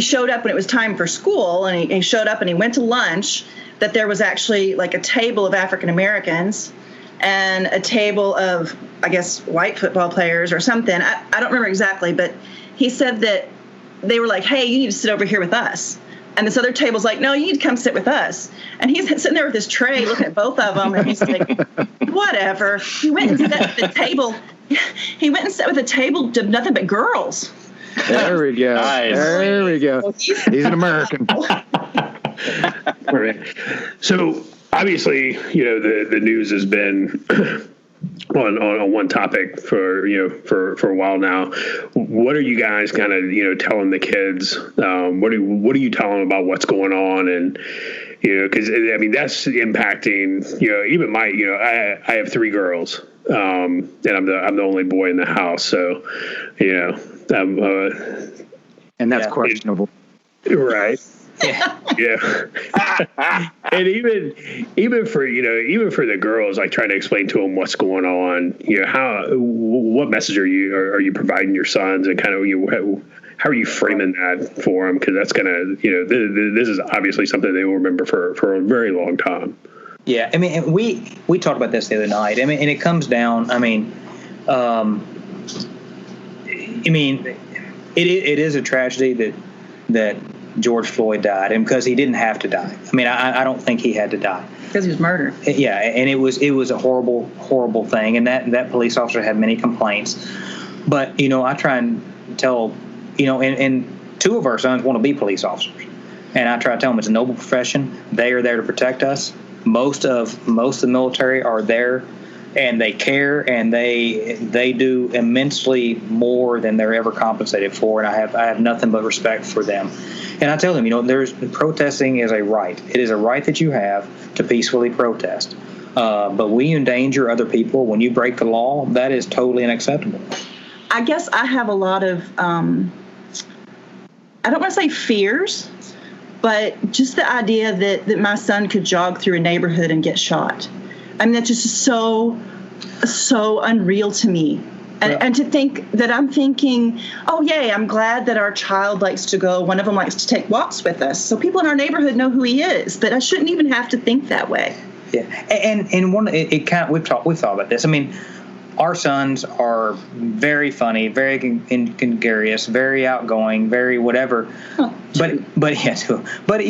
showed up when it was time for school, and he showed up and he went to lunch, that there was actually like a table of African Americans and a table of, I guess, white football players or something. I don't remember exactly, but he said that they were like, hey, you need to sit over here with us. And this other table's like, no, you need to come sit with us. And he's sitting there with his tray looking at both of them. And he's like, whatever. He went and sat at the table. He went and sat with a table to nothing but girls. There we go. Nice. There we go. He's an American. So obviously, the news has been on one topic for a while now. What are you guys kind of telling the kids? What are you telling them about what's going on? And because I mean that's impacting even my I have 3 girls, and I'm the only boy in the house, so and that's questionable, right? Yeah. And even for the girls, like trying to explain to them what's going on, what message are you providing your sons, and kind of how are you framing that for them, because that's gonna this is obviously something they will remember for a very long time. Yeah, I mean, we talked about this the other night. I mean, and it comes down. It is a tragedy that George Floyd died, and because he didn't have to die. I mean, I don't think he had to die because he was murdered. Yeah, and it was a horrible thing, and that police officer had many complaints. But I try and tell and 2 of our sons want to be police officers, and I try to tell them it's a noble profession. They are there to protect us. Most of the military are there, and they care, and they do immensely more than they're ever compensated for, and I have nothing but respect for them. And I tell them, there's protesting is a right. It is a right that you have to peacefully protest. But when you endanger other people, when you break the law, that is totally unacceptable. I guess I have a lot of, I don't want to say fears, but just the idea that my son could jog through a neighborhood and get shot. I mean, that's just so unreal to me. And to think that I'm thinking, oh, yay, I'm glad that our child likes to go. One of them likes to take walks with us. So people in our neighborhood know who he is. But I shouldn't even have to think that way. Yeah. And we've thought about this. I mean, our sons are very funny, very gregarious, very outgoing, very whatever. Oh, but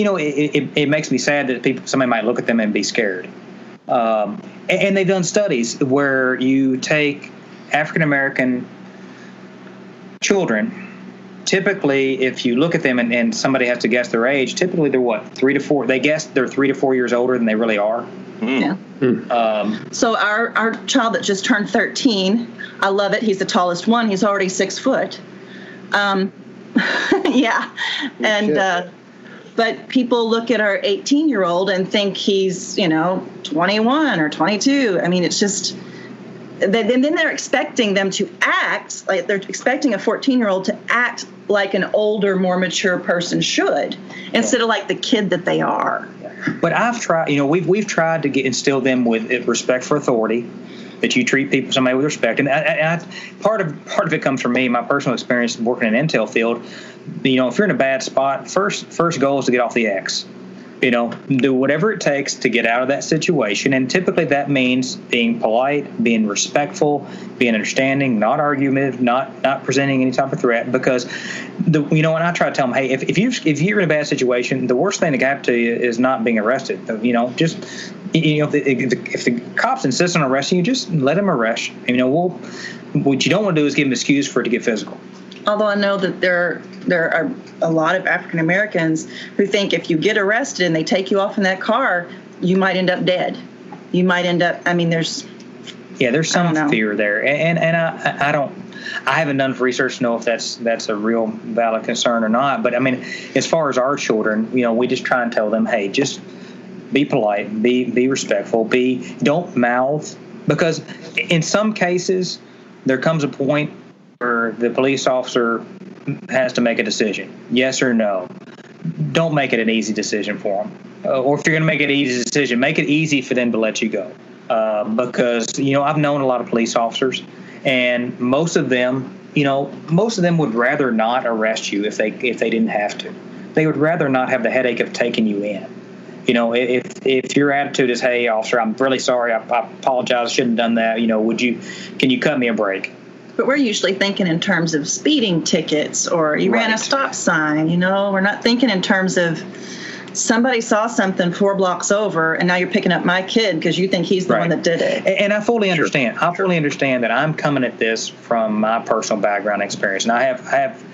it makes me sad that somebody might look at them and be scared. And they've done studies where you take African-American children, typically, if you look at them and somebody has to guess their age, typically they're 3 to 4. They guess they're 3 to 4 years older than they really are. Yeah. So our child that just turned 13, I love it. He's the tallest one. He's already 6 foot. Yeah. And but people look at our 18-year-old and think he's 21 or 22. I mean, it's just. Then they're expecting them to act like they're expecting a 14-year-old to act like an older, more mature person should, instead of like the kid that they are. But I've tried, we've tried to instill them with respect for authority, that you treat somebody with respect, and part of it comes from me, my personal experience working in an intel field. If you're in a bad spot, first goal is to get off the X. do whatever it takes to get out of that situation. And typically that means being polite, being respectful, being understanding, not argumentative, not presenting any type of threat. Because, and I try to tell them, hey, if you're in a bad situation, the worst thing that can happen to you is not being arrested. If the cops insist on arresting you, just let them arrest you. What you don't want to do is give them an excuse for it to get physical. Although I know that there are a lot of African Americans who think if you get arrested and they take you off in that car, you might end up dead. You might end up. There's some fear there, and I haven't done research to know if that's a real valid concern or not. But as far as our children, we just try and tell them, hey, just be polite, be respectful, don't mouth, because in some cases there comes a point where the police officer has to make a decision, yes or no. Don't make it an easy decision for them. Or if you're going to make it an easy decision, make it easy for them to let you go. Because, I've known a lot of police officers, and most of them would rather not arrest you if they didn't have to. They would rather not have the headache of taking you in. If your attitude is, hey, officer, I'm really sorry, I apologize, shouldn't have done that, can you cut me a break? But we're usually thinking in terms of speeding tickets, or you ran a stop sign. We're not thinking in terms of somebody saw something 4 blocks over, and now you're picking up my kid because you think he's the one that did it. And I fully understand. I fully understand that I'm coming at this from my personal background experience, and I have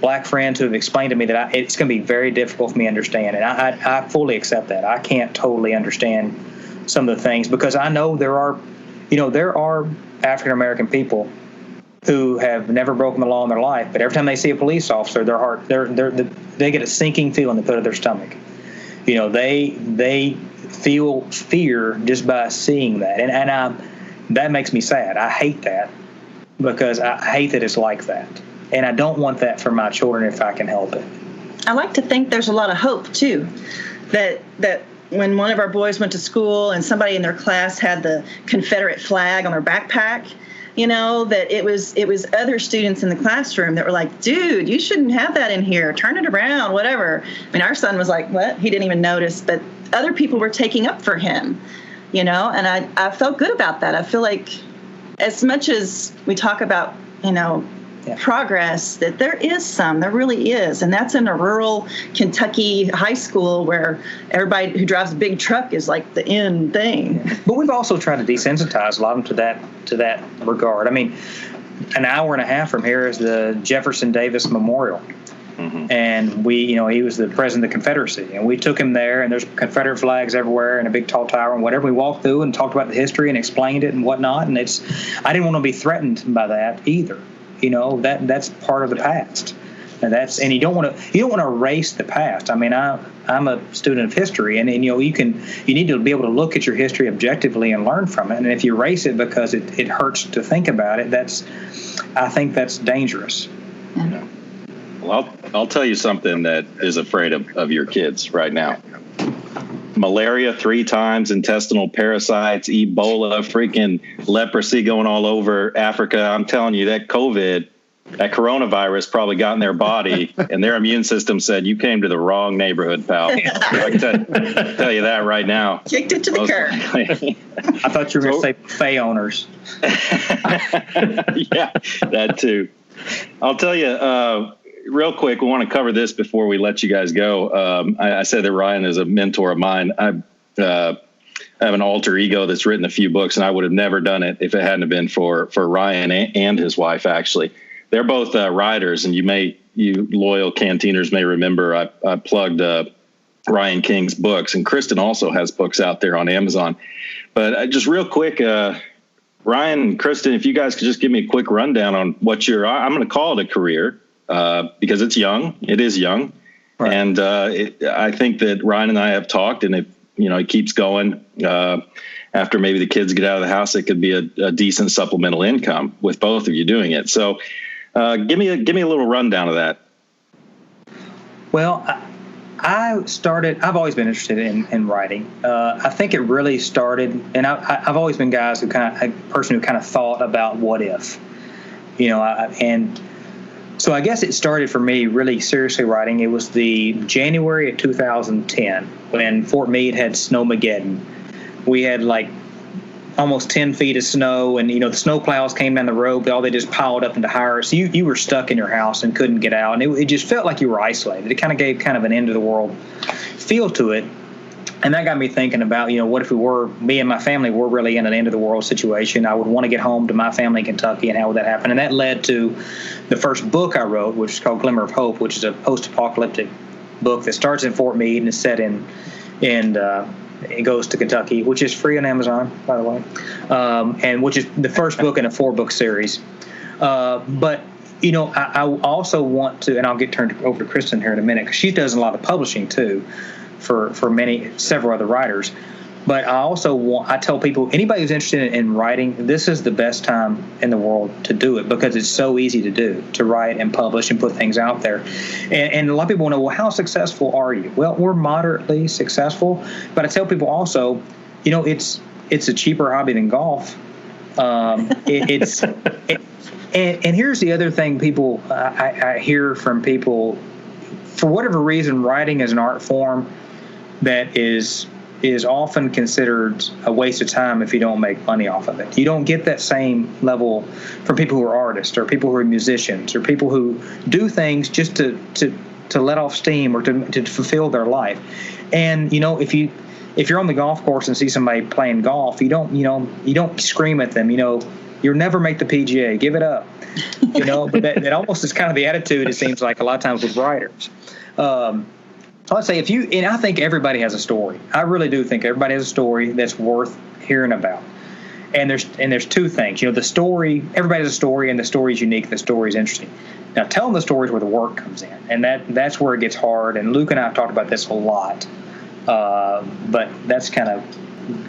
black friends who have explained to me that it's going to be very difficult for me to understand, and I fully accept that. I can't totally understand some of the things because I know there are African American people who have never broken the law in their life, but every time they see a police officer, their heart, they get a sinking feeling in the pit of their stomach. They feel fear just by seeing that, and that makes me sad. I hate that because I hate that it's like that, and I don't want that for my children if I can help it. I like to think there's a lot of hope too, that when one of our boys went to school and somebody in their class had the Confederate flag on their backpack, that it was other students in the classroom that were like, dude, you shouldn't have that in here. Turn it around, whatever. Our son was like, what? He didn't even notice. But other people were taking up for him, and I felt good about that. I feel like as much as we talk about, progress, that there really is. And that's in a rural Kentucky high school where everybody who drives a big truck is like the end thing. But we've also tried to desensitize a lot of them to that regard. An hour and a half from here is the Jefferson Davis Memorial. Mm-hmm. And he was the president of the Confederacy, and we took him there, and there's Confederate flags everywhere and a big tall tower and whatever. We walked through and talked about the history and explained it and whatnot. And I didn't want to be threatened by that either. That's part of the past, and you don't want to erase the past. I'm a student of history, and you need to be able to look at your history objectively and learn from it. And if you erase it because it hurts to think about it, I think that's dangerous. Yeah. Well, I'll tell you something that is afraid of your kids right now. Malaria 3 times, intestinal parasites, Ebola, freaking leprosy going all over Africa. I'm telling you, that coronavirus probably got in their body, and their immune system said, you came to the wrong neighborhood, pal. I can tell you that right now. Kicked it to the curb. I thought you were going to say buffet owners. Yeah, that too. I'll tell you, real quick, we want to cover this before we let you guys go. I said that Ryan is a mentor of mine. I have an alter ego that's written a few books, and I would have never done it if it hadn't been for Ryan and his wife, actually. They're both writers, and you loyal Canteeners may remember I plugged Ryan King's books, and Kristen also has books out there on Amazon. But just real quick, Ryan and Kristen, if you guys could just give me a quick rundown on what I'm going to call it a career. Because it's young, it is young, right. And I think that Ryan and I have talked, and if it keeps going after maybe the kids get out of the house, it could be a decent supplemental income with both of you doing it. So, give me a little rundown of that. Well, I've always been interested in writing. I think it really started, and I've always been a person who kind of thought about what if, and So I guess it started for me really seriously writing. It was the January of 2010 when Fort Meade had Snowmageddon. We had like almost 10 feet of snow, and the snow plows came down the road, but all they just piled up into hires. So you were stuck in your house and couldn't get out, and it just felt like you were isolated. It kind of gave kind of an end of the world feel to it. And that got me thinking about, what if me and my family were really in an end of the world situation? I would want to get home to my family in Kentucky, and how would that happen? And that led to the first book I wrote, which is called Glimmer of Hope, which is a post-apocalyptic book that starts in Fort Meade and is set in it goes to Kentucky, which is free on Amazon, by the way, and which is the first book in a 4-book series. But I also want to, and I'll get turned over to Kristen here in a minute, because she does a lot of publishing too, for several other writers. But I tell people, anybody who's interested in writing, this is the best time in the world to do it, because it's so easy to do, to write and publish and put things out there. And a lot of people want to know, well, how successful are you? Well, we're moderately successful, but I tell people also, it's a cheaper hobby than golf. And here's the other thing I hear from people, for whatever reason, writing is an art form that is often considered a waste of time if you don't make money off of it. You don't get that same level from people who are artists, or people who are musicians, or people who do things just to let off steam, or to fulfill their life. And if you're on the golf course and see somebody playing golf, you don't scream at them. You'll never make the PGA. Give it up. But that almost is kind of the attitude, it seems like, a lot of times with writers. Let's say and I think everybody has a story. I really do think everybody has a story that's worth hearing about. And there's two things. The story, everybody has a story, and the story is unique. The story is interesting. Now, telling the story is where the work comes in, and that's where it gets hard. And Luke and I have talked about this a lot. But that's kind of,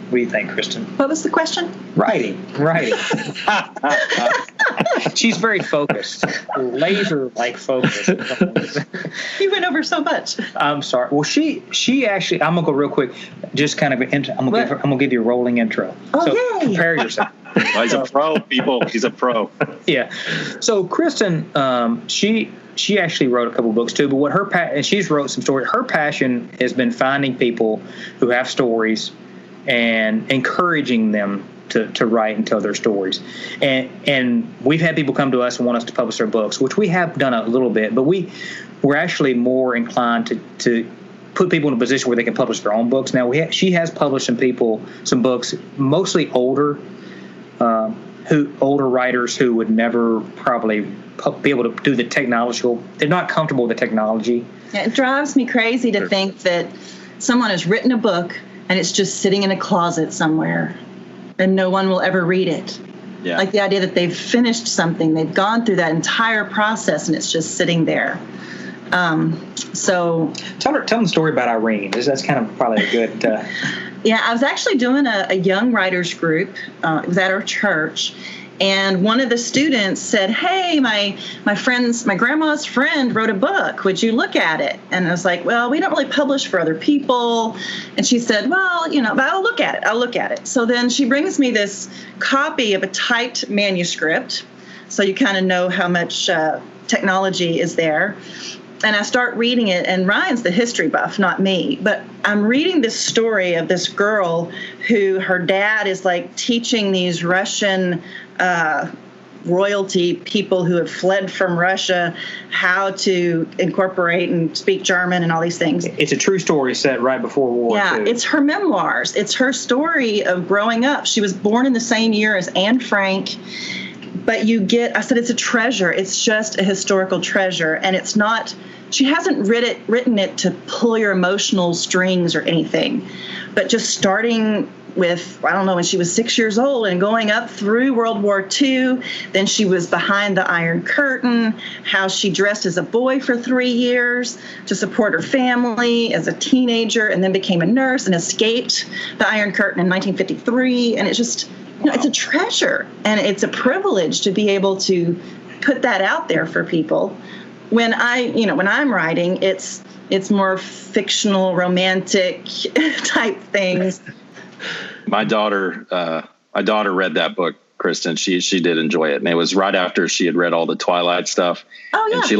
what do you think, Kristen? What was the question? Writing. She's very focused, laser-like focused. You went over so much. I'm sorry. Well, she actually, I'm gonna go real quick. Just kind of I'm gonna give you a rolling intro. Oh, so yay. Prepare yourself. Well, he's a pro, people. He's a pro. Yeah. So Kristen, she actually wrote a couple books too. But and she's wrote some stories. Her passion has been finding people who have stories and encouraging them to write and tell their stories. And we've had people come to us and want us to publish their books, which we have done a little bit, but we're actually more inclined to put people in a position where they can publish their own books. Now, she has published some books, mostly older writers who would never probably be able to do the technological. They're not comfortable with the technology. It drives me crazy to think that someone has written a book and it's just sitting in a closet somewhere and no one will ever read it. Yeah. Like the idea that they've finished something, they've gone through that entire process and it's just sitting there. So tell them the story about Irene. That's kind of probably a good. Yeah, I was actually doing a young writers group. It was at our church. And one of the students said, "Hey, my grandma's friend wrote a book. Would you look at it?" And I was like, "Well, we don't really publish for other people." And she said, "Well, but I'll look at it. So then she brings me this copy of a typed manuscript. So you kind of know how much technology is there. And I start reading it, and Ryan's the history buff, not me. But I'm reading this story of this girl who her dad is like teaching these Russian royalty people who have fled from Russia how to incorporate and speak German and all these things. It's a true story set right before World War II. It's her memoirs. It's her story of growing up. She was born in the same year as Anne Frank. But I said it's a treasure. It's just a historical treasure. And it's not, she hasn't written it to pull your emotional strings or anything. But just starting with, I don't know, when she was 6 years old and going up through World War II, then she was behind the Iron Curtain, how she dressed as a boy for 3 years to support her family as a teenager, and then became a nurse and escaped the Iron Curtain in 1953. And it's just... it's a treasure, and it's a privilege to be able to put that out there for people. When I'm writing, it's more fictional, romantic type things. My daughter read that book Kristen. She did enjoy it, and it was right after she had read all the Twilight stuff. Oh yeah. And she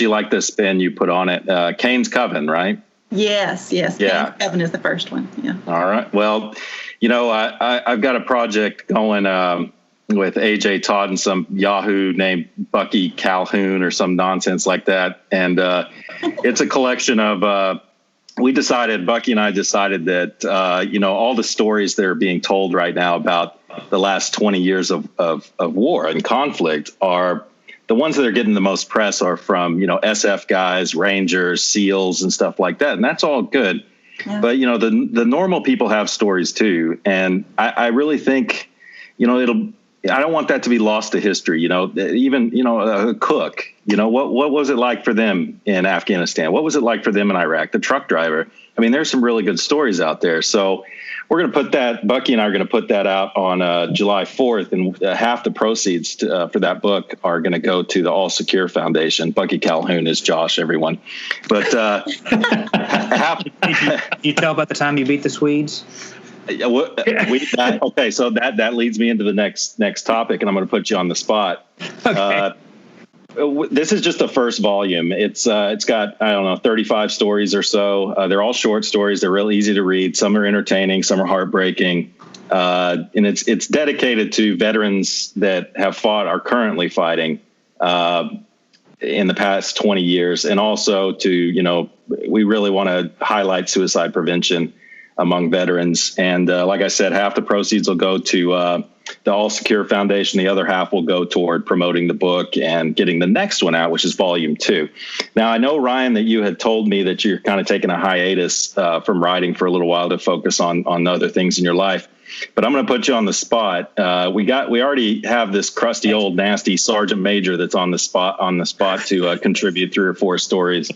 liked the spin you put on it. Cain's Coven, right? Yes. Yeah. Cain's Coven is the first one. Yeah. All right. Well, I've got a project going with AJ Todd and some Yahoo named Bucky Calhoun or some nonsense like that, and it's a collection of. Bucky and I decided that all the stories that are being told right now about the last 20 years of war and conflict are the ones that are getting the most press are from, SF guys, Rangers, SEALs and stuff like that. And that's all good. Yeah. But, the normal people have stories too. And I really think, I don't want that to be lost to history. Even, a cook, what was it like for them in Afghanistan? What was it like for them in Iraq? The truck driver. I mean, there's some really good stories out there. So we're going to put that, Bucky and I are going to put that out on July 4th. And half the proceeds for that book are going to go to the All Secure Foundation. Bucky Calhoun is Josh, everyone. But you tell about the time you beat the Swedes? Okay, so that leads me into the next topic, and I'm going to put you on the spot. Okay. This is just the first volume. It's got 35 stories or so. They're all short stories. They're real easy to read. Some are entertaining, some are heartbreaking, and it's dedicated to veterans that have fought, are currently fighting in the past 20 years, and also to we really want to highlight suicide prevention among veterans. And like I said, half the proceeds will go to the All Secure Foundation. The other half will go toward promoting the book and getting the next one out, which is volume 2. Now, I know, Ryan, that you had told me that you're kind of taking a hiatus from writing for a little while to focus on other things in your life. But I'm going to put you on the spot. We already have this crusty old nasty sergeant major that's on the spot to contribute 3 or 4 stories.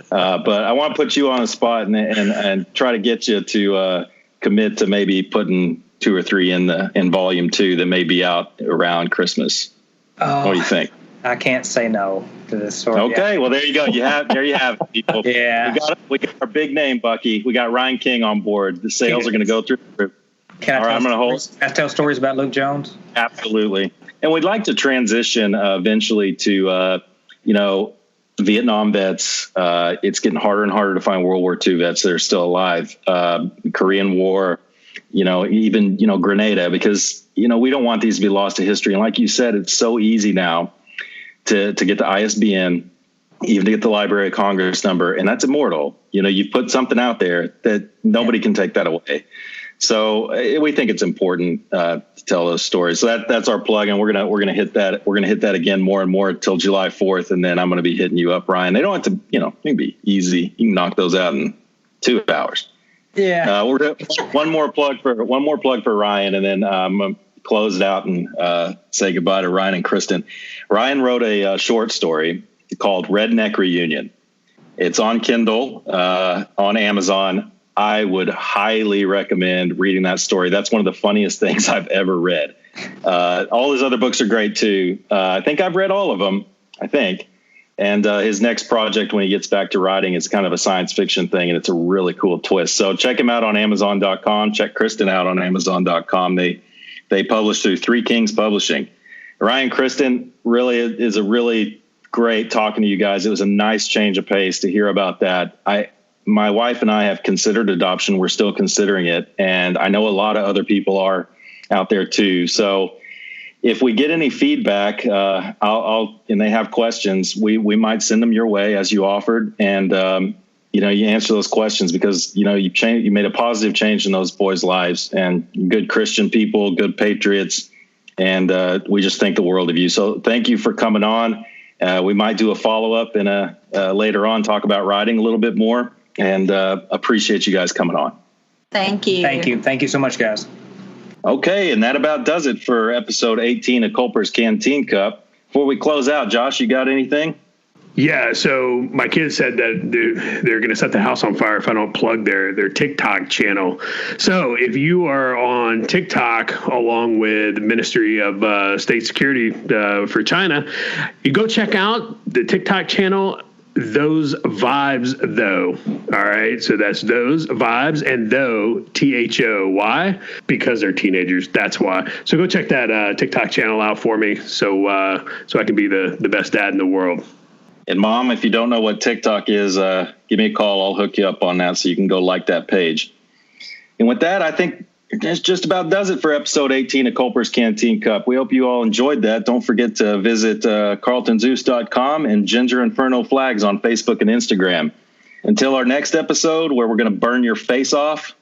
But I want to put you on the spot and try to get you to commit to maybe putting 2 or 3 in volume 2 that may be out around Christmas. What do you think? I can't say no to this story. Okay, well there you go. There you have it, people. Yeah, we got our big name, Bucky. We got Ryan King on board. The sales are going to go through. Can I tell stories about Luke Jones? Absolutely, and we'd like to transition eventually to Vietnam vets. It's getting harder and harder to find World War II vets that are still alive. Korean War, even Grenada, because we don't want these to be lost to history. And like you said, it's so easy now to get the ISBN, even to get the Library of Congress number, and that's immortal. You put something out there that nobody can take that away. So we think it's important to tell those stories. So that's our plug, and we're gonna hit that. We're gonna hit that again more and more till July 4th, and then I'm gonna be hitting you up, Ryan. They don't have to, it can be easy. You can knock those out in 2 hours. Yeah. We're gonna, one more plug for Ryan, and then I'm gonna close it out and say goodbye to Ryan and Kristen. Ryan wrote a short story called Redneck Reunion. It's on Kindle, on Amazon. I would highly recommend reading that story. That's one of the funniest things I've ever read. All his other books are great too. I think I've read all of them, And his next project, when he gets back to writing, is kind of a science fiction thing, and it's a really cool twist. So check him out on Amazon.com. Check Kristen out on Amazon.com. They publish through Three Kings Publishing. Ryan, Kristen, really is a really great talking to you guys. It was a nice change of pace to hear about that. My wife and I have considered adoption. We're still considering it. And I know a lot of other people are out there too. So if we get any feedback, and they have questions, we might send them your way as you offered. And, you answer those questions because, you made a positive change in those boys' lives, and good Christian people, good patriots. And we just think the world of you. So thank you for coming on. We might do a follow-up and later on talk about writing a little bit more. And appreciate you guys coming on. Thank you. Thank you so much, guys. Okay, and that about does it for episode 18 of Culper's Canteen Cup. Before we close out, Josh, you got anything? Yeah, so my kids said that they're going to set the house on fire if I don't plug their TikTok channel. So if you are on TikTok along with the Ministry of State Security for China, you go check out the TikTok channel those vibes, though. All right. So that's those vibes and though, THO. Why? Because they're teenagers. That's why. So go check that TikTok channel out for me so I can be the best dad in the world. And Mom, if you don't know what TikTok is, give me a call. I'll hook you up on that so you can go like that page. And with that, I think that just about does it for episode 18 of Culper's Canteen Cup. We hope you all enjoyed that. Don't forget to visit carltonzeus.com and Ginger Inferno Flags on Facebook and Instagram. Until our next episode, where we're going to burn your face off,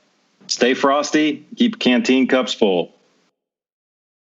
stay frosty, keep canteen cups full.